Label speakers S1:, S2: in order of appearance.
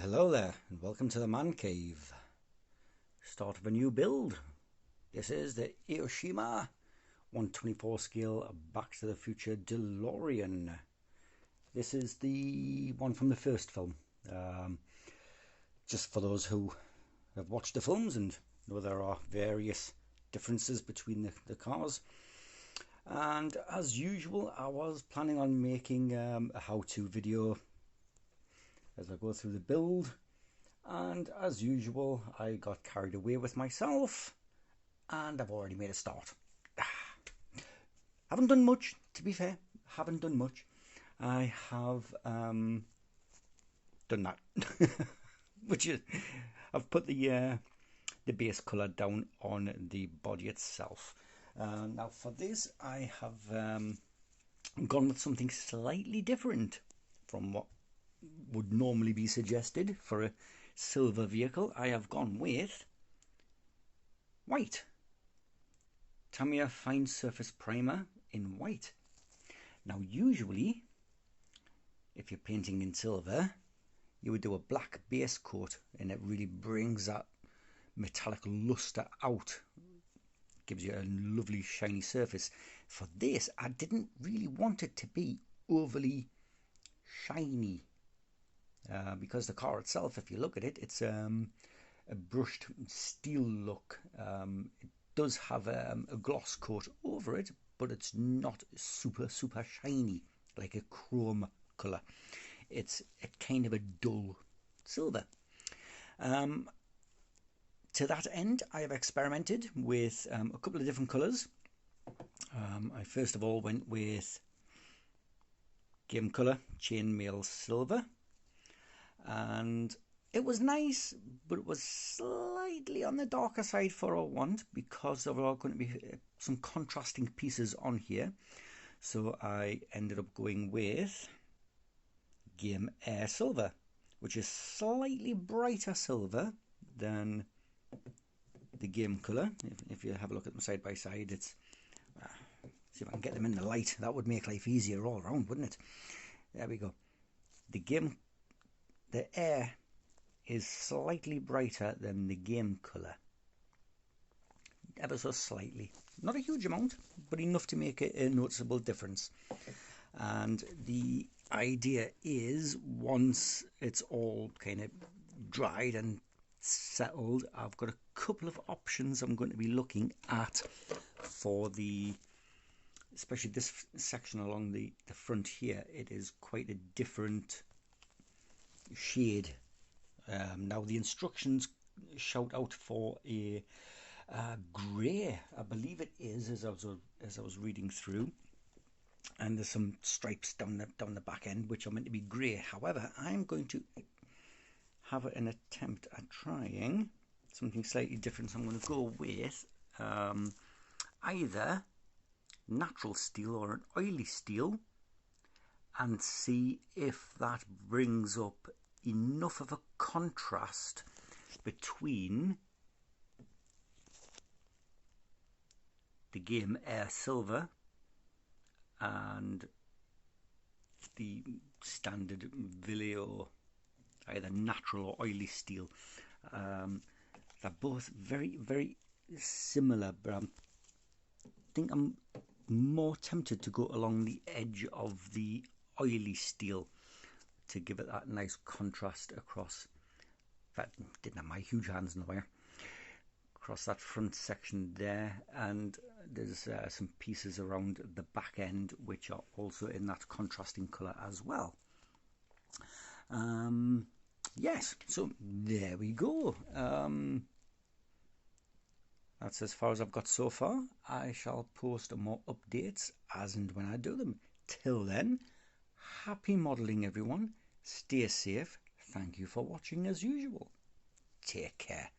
S1: Hello there, and welcome to the Man Cave. Start of a new build. This is the Aoshima 124 scale Back to the Future DeLorean. This is the one from the first film. Just for those who have watched the films and know there are various differences between the cars. And as usual, I was planning on making a how-to video as I go through the build, and as usual I got carried away with myself and I've already made a start. Haven't done much, to be fair. Haven't done much. I have done that which is I've put the base colour down on the body itself. Now for this I have gone with something slightly different from what would normally be suggested for a silver vehicle. I have gone with white. Tamiya Fine Surface Primer in white. Now usually if you're painting in silver you would do a black base coat and it really brings that metallic luster out, gives you a lovely shiny surface. For this I didn't really want it to be overly shiny. Because the car itself, if you look at it, it's a brushed steel look. It does have a gloss coat over it, but it's not super shiny like a chrome colour. It's a kind of a dull silver. To that end, I have experimented with a couple of different colours. I first of all went with Game Colour Chainmail Silver. And it was nice, but it was slightly on the darker side for our want because there are going to be some contrasting pieces on here. So I ended up going with Game Air Silver, which is slightly brighter silver than the Game Colour. If you have a look at them side by side, it's see if I can get them in the light. That would make life easier all around, wouldn't it? There we go. The Air is slightly brighter than the Game Colour, ever so slightly. Not a huge amount, but enough to make a noticeable difference. And the idea is, once it's all kind of dried and settled, I've got a couple of options I'm going to be looking at for especially this section along the front here. It is quite a different shade. Now the instructions shout out for a grey, I believe it is, as I was reading through, and there's some stripes down the back end which are meant to be grey. However, I'm going to have an attempt at trying something slightly different. So I'm going to go with either natural steel or an oily steel, and see if that brings up enough of a contrast between the Game Air Silver and the standard Vallejo, either natural or oily steel. They're both very similar, but I think I'm more tempted to go along the edge of the oily steel to give it that nice contrast across. In fact, didn't have my huge hands in the way. Across that front section there, and there's some pieces around the back end which are also in that contrasting colour as well. Yes, so there we go. That's as far as I've got so far. I shall post more updates as and when I do them. Till then, happy modelling everyone. Stay safe. Thank you for watching as usual. Take care.